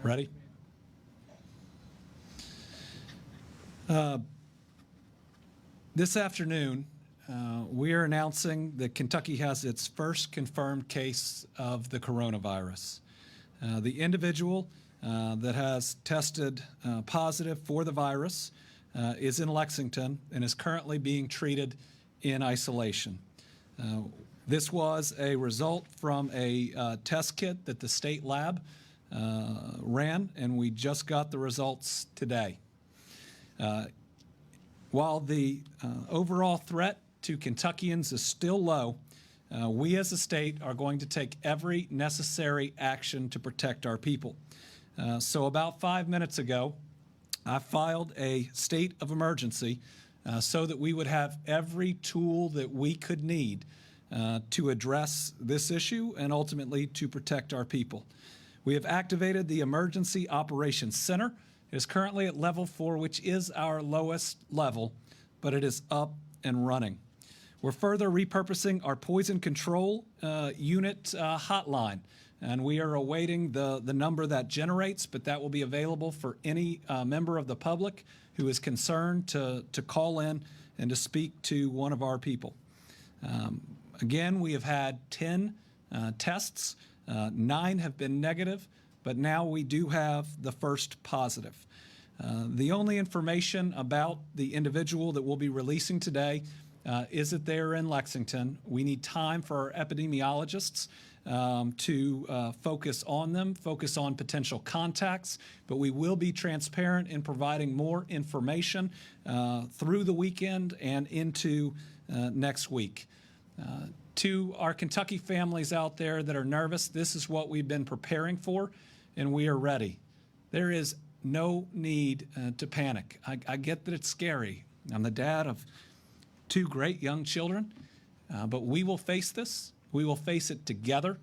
Ready? This afternoon, we are announcing that Kentucky has its first confirmed case of the coronavirus. The individual that has tested positive for the virus is in Lexington and is currently being treated in isolation. This was a result from a test kit that the state lab ran, and we just got the results today. While the overall threat to Kentuckians is still low, we as a state are going to take every necessary action to protect our people. So about 5 minutes ago, I filed a state of emergency so that we would have every tool that we could need to address this issue and ultimately to protect our people. We have activated the Emergency Operations Center. It is currently at level 4, which is our lowest level, but it is up and running. We're further repurposing our poison control unit hotline, and we are awaiting the number that generates, but that will be available for any member of the public who is concerned to call in and to speak to one of our people. Again, we have had 10 tests. 9 have been negative, but now we do have the first positive. The only information about the individual that we'll be releasing today is that they're in Lexington. We need time for our epidemiologists to focus on them, focus on potential contacts, but we will be transparent in providing more information through the weekend and into next week. To our Kentucky families out there that are nervous, this is what we've been preparing for, and we are ready. There is no need to panic. I get that it's scary. I'm the dad of 2 great young children, but we will face this. We will face it together.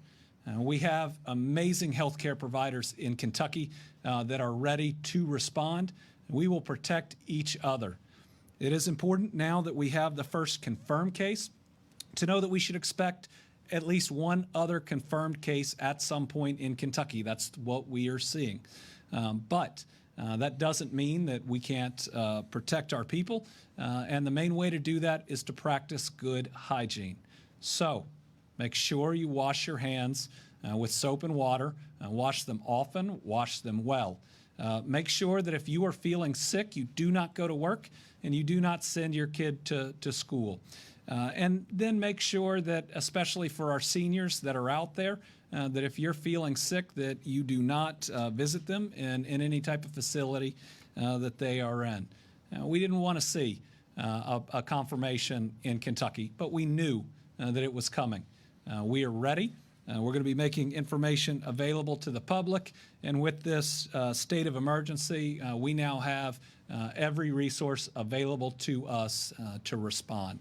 We have amazing healthcare providers in Kentucky that are ready to respond. We will protect each other. It is important now that we have the first confirmed case to know that we should expect at least one other confirmed case at some point in Kentucky. That's what we are seeing. But that doesn't mean that we can't protect our people. And the main way to do that is to practice good hygiene. So make sure you wash your hands with soap and water. Wash them often, wash them well. Make sure that if you are feeling sick, you do not go to work and you do not send your kid to school. And then make sure that, especially for our seniors that are out there, that if you're feeling sick, that you do not visit them in any type of facility that they are in. We didn't want to see a confirmation in Kentucky, but we knew that it was coming. We are ready. We're going to be making information available to the public, and with this state of emergency, we now have every resource available to us to respond.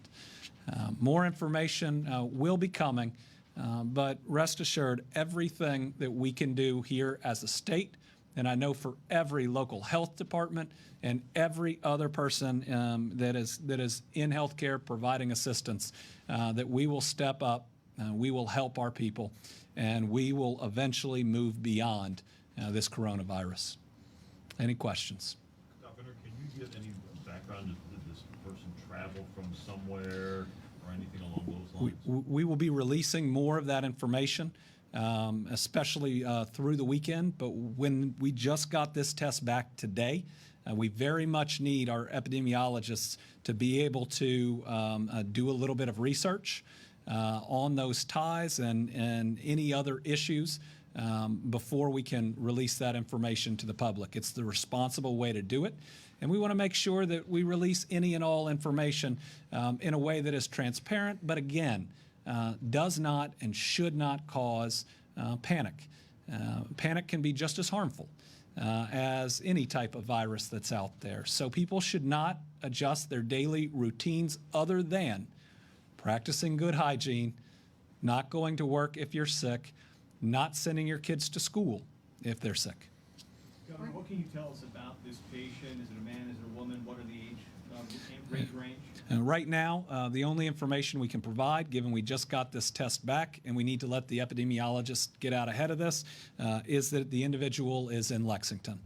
More information will be coming, but rest assured, everything that we can do here as a state, and I know for every local health department and every other person that is in healthcare providing assistance, that we will step up, we will help our people, and we will eventually move beyond this coronavirus. Any questions? Governor, can you give any background? Did this person travel from somewhere or anything along those lines? We will be releasing more of that information, especially through the weekend. But when we just got this test back today, we very much need our epidemiologists to be able to do a little bit of research on those ties and any other issues before we can release that information to the public. It's the responsible way to do it. And we want to make sure that we release any and all information in a way that is transparent, but again, does not and should not cause panic. Panic can be just as harmful as any type of virus that's out there. So people should not adjust their daily routines other than practicing good hygiene, not going to work if you're sick, not sending your kids to school if they're sick. Governor, what can you tell us about this patient? Is it a man? Is it a woman? What are the age range? Right now, the only information we can provide, given we just got this test back and we need to let the epidemiologist get out ahead of this, is that the individual is in Lexington.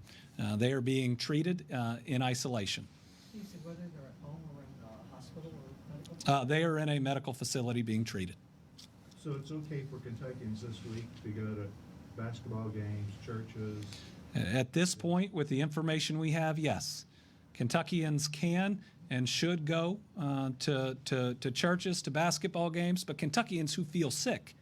They are being treated in isolation. You said whether they're at home or in a hospital or medical facility? They are in a medical facility being treated. So it's okay for Kentuckians this week to go to basketball games, churches? At this point, with the information we have, yes. Kentuckians can and should go to churches, to basketball games, but Kentuckians who feel sick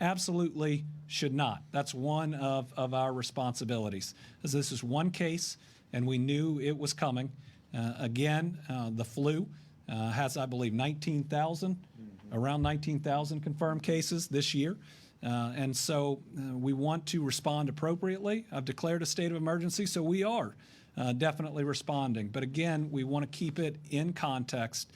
absolutely should not. That's one of our responsibilities. As this is one case, and we knew it was coming. Again, the flu has, I believe, 19,000, around 19,000 confirmed cases this year. And so we want to respond appropriately. I've declared a state of emergency, so we are definitely responding. But again, we want to keep it in context.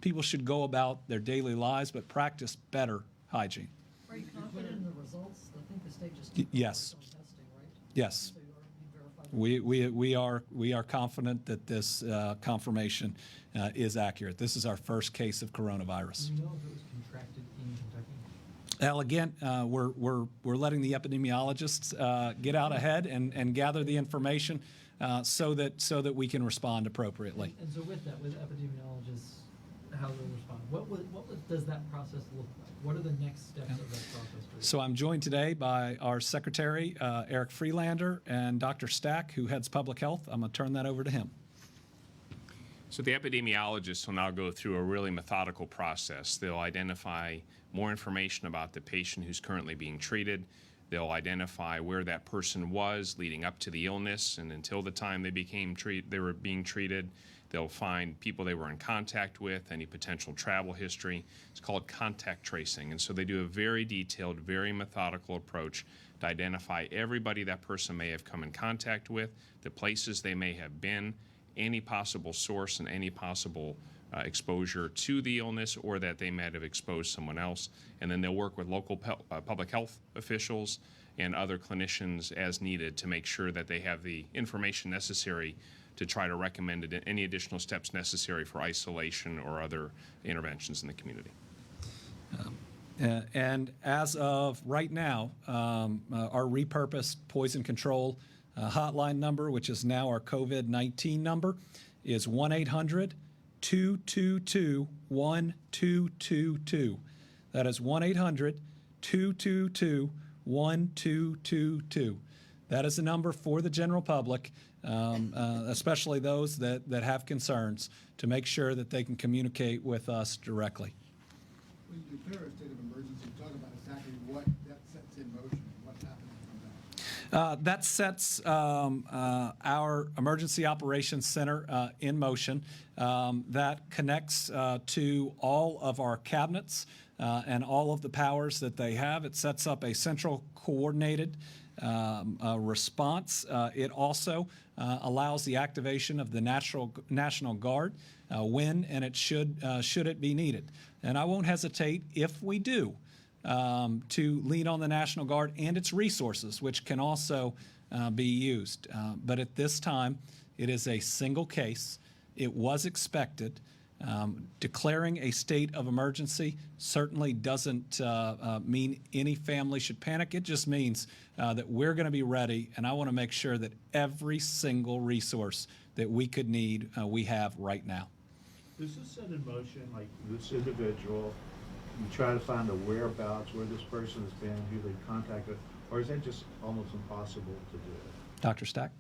People should go about their daily lives, but practice better hygiene. Are you confident in the results? I think the state just Yes. did some testing, right? Yes. So you verified. We are confident that this confirmation is accurate. This is our first case of coronavirus. Do you know if it was contracted in Kentucky? Well, again, we're letting the epidemiologists get out ahead and gather the information so that we can respond appropriately. And so with that, with epidemiologists, how they'll respond, what does that process look like? What are the next steps of that process? for you? So I'm joined today by our secretary, Eric Freelander, and Dr. Stack, who heads public health. I'm going to turn that over to him. So the epidemiologists will now go through a really methodical process. They'll identify more information about the patient who's currently being treated. They'll identify where that person was leading up to the illness and until the time they were being treated. They'll find people they were in contact with, any potential travel history. It's called contact tracing. And so they do a very detailed, very methodical approach to identify everybody that person may have come in contact with, the places they may have been, any possible source and any possible exposure to the illness or that they might have exposed someone else. And then they'll work with local public health officials and other clinicians as needed to make sure that they have the information necessary to try to recommend any additional steps necessary for isolation or other interventions in the community. And as of right now, our repurposed poison control hotline number, which is now our COVID-19 number, is 1-800-222-1222. That is 1-800-222-1222. That is the number for the general public, especially those that have concerns, to make sure that they can communicate with us directly. When you declare a state of emergency, talk about exactly what that sets in motion, what's happening from that. That sets our emergency operations center in motion. That connects to all of our cabinets and all of the powers that they have. It sets up a central coordinated response. It also allows the activation of the National Guard when and it should it be needed. And I won't hesitate, if we do, to lean on the National Guard and its resources, which can also be used. But at this time, it is a single case. It was expected. Declaring a state of emergency certainly doesn't mean any family should panic. It just means that we're going to be ready, and I want to make sure that every single resource that we could need, we have right now. Does this set in motion, like this individual, you try to find the whereabouts, where this person has been, who they contacted, or is that just almost impossible to do? Dr. Stack?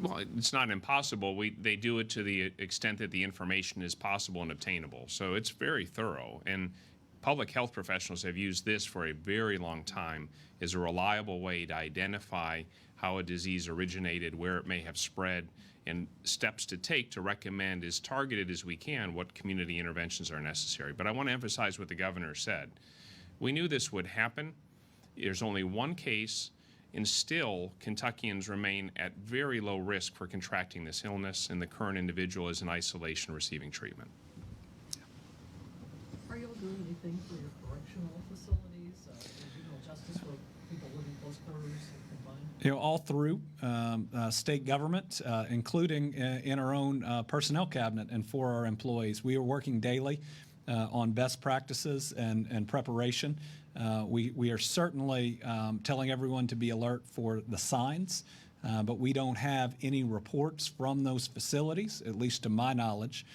Well, it's not impossible. They do it to the extent that the information is possible and obtainable. So it's very thorough. And public health professionals have used this for a very long time as a reliable way to identify how a disease originated, where it may have spread, and steps to take to recommend as targeted as we can what community interventions are necessary. But I want to emphasize what the governor said. We knew this would happen. There's only one case, and still Kentuckians remain at very low risk for contracting this illness, and the current individual is in isolation receiving treatment. Are you all doing anything for your correctional facilities, juvenile justice, where people living close quarters and confined? All through state government, including in our own personnel cabinet and for our employees. We are working daily on best practices and preparation. We are certainly telling everyone to be alert for the signs, but we don't have any reports from those facilities, at least to my knowledge,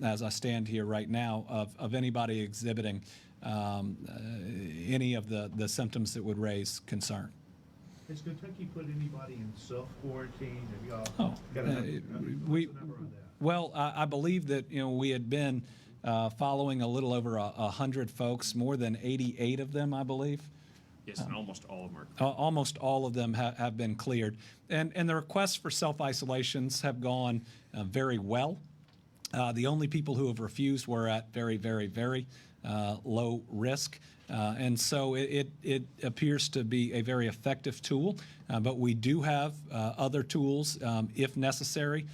as I stand here right now, of anybody exhibiting any of the symptoms that would raise concern. Has Kentucky put anybody in self-quarantine? Have y'all Oh, got a number? we- What's the number on that? Well, I believe that we had been following a little over 100 folks, more than 88 of them, I believe. Yes, and almost all of them are. Almost all of them have been cleared, and the requests for self-isolations have gone very well. The only people who have refused were at very, very, very low risk. And so it appears to be a very effective tool, but we do have other tools, if necessary,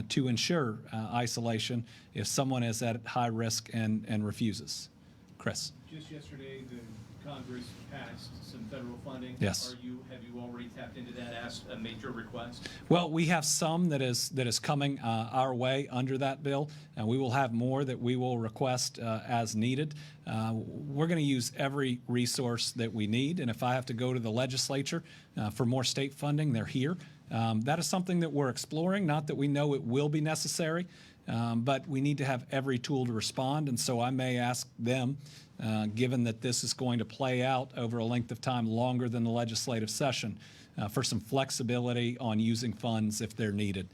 to ensure isolation if someone is at high risk and refuses. Chris? Just yesterday, the Congress passed some federal funding. Yes. Have you already tapped into that, asked a major request? Well, we have some that is coming our way under that bill, and we will have more that we will request as needed. We're going to use every resource that we need, and if I have to go to the legislature for more state funding, they're here. That is something that we're exploring, not that we know it will be necessary, but we need to have every tool to respond, and so I may ask them, given that this is going to play out over a length of time longer than the legislative session, for some flexibility on using funds if they're needed.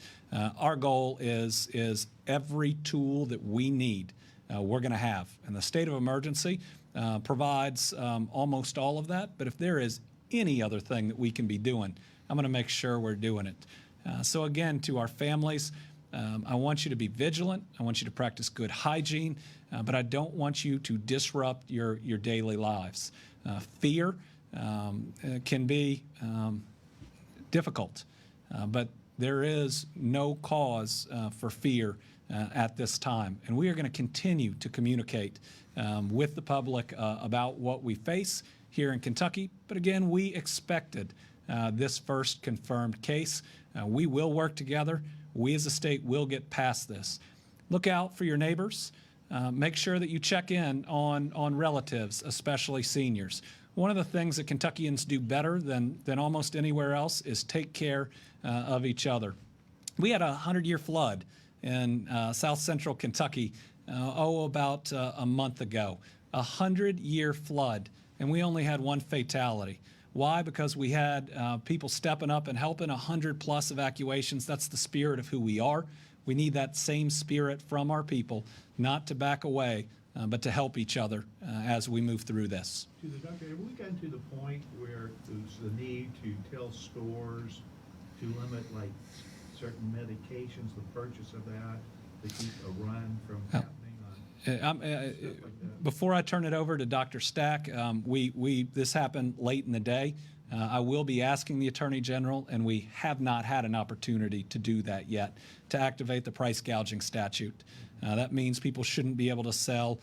Our goal is every tool that we need, we're going to have. And the state of emergency provides almost all of that, but if there is any other thing that we can be doing, I'm going to make sure we're doing it. So again, to our families, I want you to be vigilant. I want you to practice good hygiene, but I don't want you to disrupt your daily lives. Fear can be difficult, but there is no cause for fear at this time. And we are going to continue to communicate with the public about what we face here in Kentucky. But again, we expected this first confirmed case. We will work together. We as a state will get past this. Look out for your neighbors. Make sure that you check in on relatives, especially seniors. One of the things that Kentuckians do better than almost anywhere else is take care of each other. We had a 100-year flood in south central Kentucky, about a month ago. A 100-year flood, and we only had one fatality. Why? Because we had people stepping up and helping 100+ evacuations. That's the spirit of who we are. We need that same spirit from our people, not to back away, but to help each other as we move through this. To the doctor, have we gotten to the point where there's the need to tell stores to limit like certain medications, the purchase of that, to keep a run from happening on? Before I turn it over to Dr. Stack, this happened late in the day. I will be asking the Attorney General, and we have not had an opportunity to do that yet, to activate the price gouging statute. That means people shouldn't be able to sell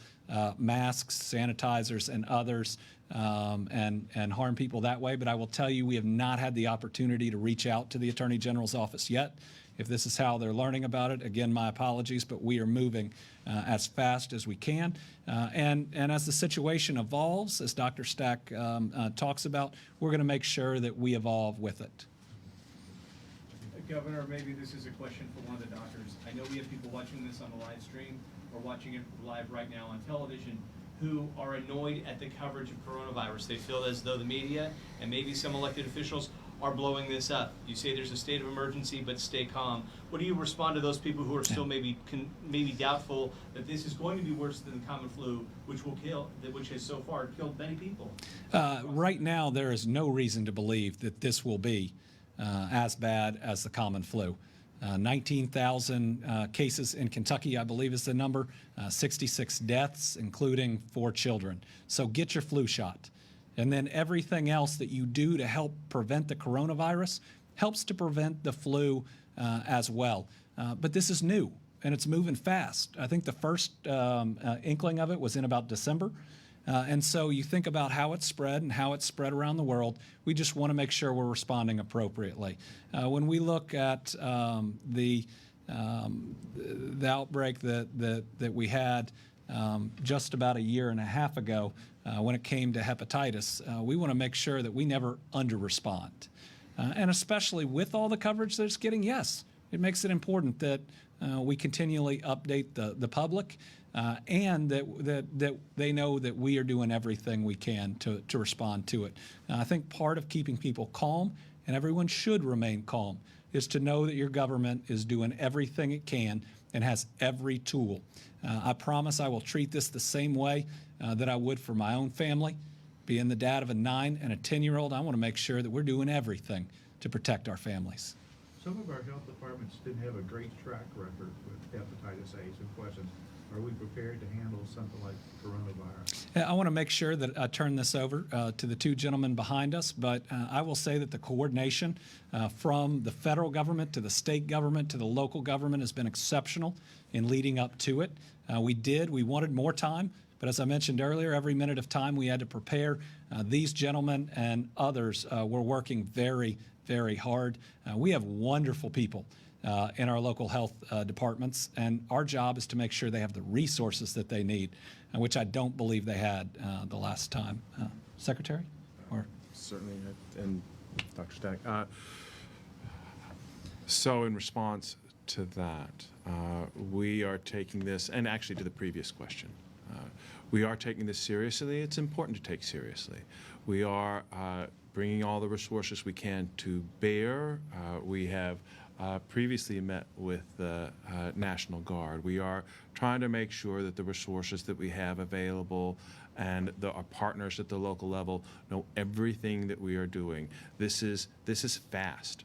masks, sanitizers, and others and harm people that way. But I will tell you, we have not had the opportunity to reach out to the Attorney General's office yet. If this is how they're learning about it, again, my apologies, but we are moving as fast as we can. And as the situation evolves, as Dr. Stack talks about, we're going to make sure that we evolve with it. Governor, maybe this is a question for one of the doctors. I know we have people watching this on the live stream or watching it live right now on television who are annoyed at the coverage of coronavirus. They feel as though the media and maybe some elected officials are blowing this up. You say there's a state of emergency, but stay calm. What do you respond to those people who are still maybe doubtful that this is going to be worse than the common flu, which has so far killed many people? Right now, there is no reason to believe that this will be as bad as the common flu. 19,000 cases in Kentucky, I believe is the number, 66 deaths, including 4 children. So get your flu shot. And then everything else that you do to help prevent the coronavirus helps to prevent the flu as well. But this is new, and it's moving fast. I think the first inkling of it was in about December. And so you think about how it's spread and how it's spread around the world. We just want to make sure we're responding appropriately. When we look at the outbreak that we had just about a year and a half ago when it came to hepatitis, we want to make sure that we never under-respond. And especially with all the coverage that it's getting, yes, it makes it important that we continually update the public and that they know that we are doing everything we can to respond to it. I think part of keeping people calm, and everyone should remain calm, is to know that your government is doing everything it can and has every tool. I promise I will treat this the same way that I would for my own family. Being the dad of a 9 and a 10-year-old, I want to make sure that we're doing everything to protect our families. Some of our health departments didn't have a great track record with hepatitis A. Some questions. Are we prepared to handle something like coronavirus? I want to make sure that I turn this over to the two gentlemen behind us, but I will say that the coordination from the federal government to the state government to the local government has been exceptional in leading up to it. We wanted more time, but as I mentioned earlier, every minute of time we had to prepare. These gentlemen and others were working very, very hard. We have wonderful people in our local health departments, and our job is to make sure they have the resources that they need, which I don't believe they had the last time. Secretary? Or Certainly, and Dr. Stack. So in response to that, we are taking this, and actually to the previous question, we are taking this seriously. It's important to take seriously. We are bringing all the resources we can to bear. We have previously met with the National Guard. We are trying to make sure that the resources that we have available and our partners at the local level know everything that we are doing. This is fast.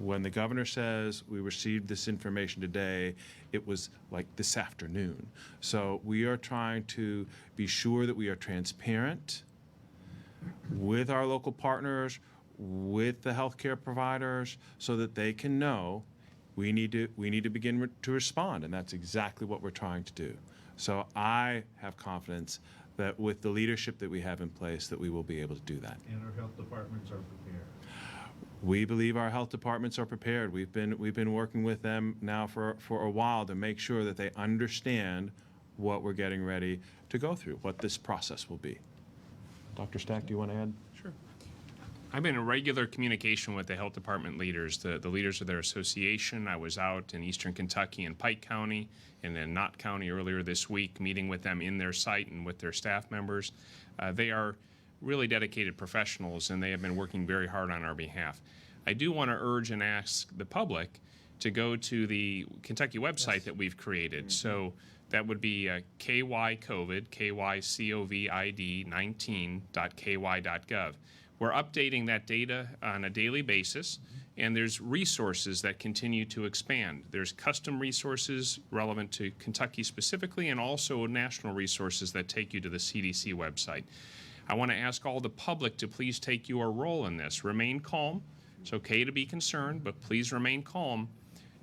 When the governor says we received this information today, it was like this afternoon. So we are trying to be sure that we are transparent with our local partners, with the healthcare providers, so that they can know we need to begin to respond, and that's exactly what we're trying to do. So I have confidence that with the leadership that we have in place, that we will be able to do that. And our health departments are prepared. We believe our health departments are prepared. We've been working with them now for a while to make sure that they understand what we're getting ready to go through, what this process will be. Dr. Stack, do you want to add? Sure. I've been in regular communication with the health department leaders, the leaders of their association. I was out in eastern Kentucky in Pike County and in Knott County earlier this week, meeting with them in their site and with their staff members. They are really dedicated professionals, and they have been working very hard on our behalf. I do want to urge and ask the public to go to the Kentucky website that we've created. So that would be KYCOVID, KYCOVID 19.ky.gov. We're updating that data on a daily basis, and there's resources that continue to expand. There's custom resources relevant to Kentucky specifically, and also national resources that take you to the CDC website. I want to ask all the public to please take your role in this. Remain calm. It's okay to be concerned, but please remain calm.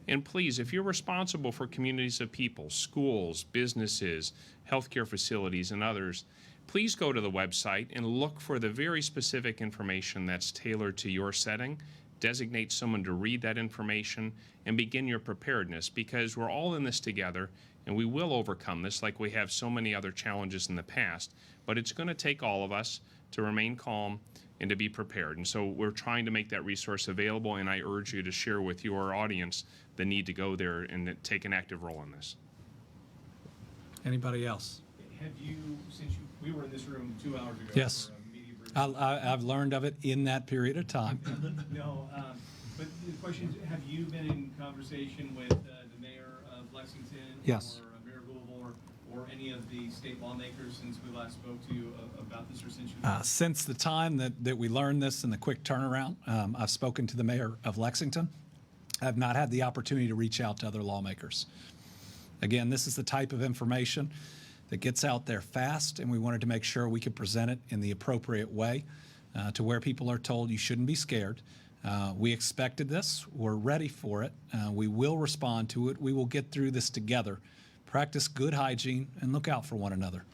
And please, if you're responsible for communities of people, schools, businesses, healthcare facilities, and others, please go to the website and look for the very specific information that's tailored to your setting. Designate someone to read that information and begin your preparedness, because we're all in this together and we will overcome this like we have so many other challenges in the past. But it's going to take all of us to remain calm and to be prepared. And so we're trying to make that resource available, and I urge you to share with your audience the need to go there and take an active role in this. anybody else? Have you, since we were in this room 2 hours ago Yes. for a media briefing? I've learned of it in that period of time. No, but the question is, have you been in conversation with the mayor of Lexington? Yes. Or Mayor Gould, or any of the state lawmakers since we last spoke to you about this, or since you? Since the time that we learned this and the quick turnaround, I've spoken to the mayor of Lexington. I've not had the opportunity to reach out to other lawmakers. Again, this is the type of information that gets out there fast, and we wanted to make sure we could present it in the appropriate way to where people are told you shouldn't be scared. We expected this. We're ready for it. We will respond to it. We will get through this together. Practice good hygiene and look out for one another.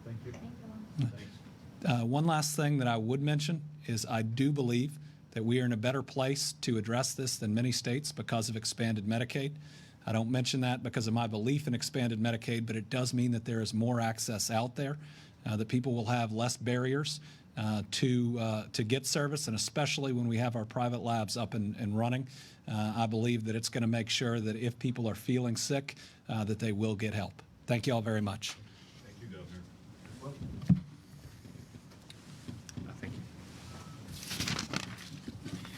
Thank you. One last thing that I would mention is I do believe that we are in a better place to address this than many states because of expanded Medicaid. I don't mention that because of my belief in expanded Medicaid, but it does mean that there is more access out there, that people will have less barriers to get service, and especially when we have our private labs up and running. I believe that it's going to make sure that if people are feeling sick, that they will get help. Thank you all very much. Thank you, Governor. Thank you.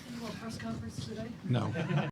Any more press conference today? No.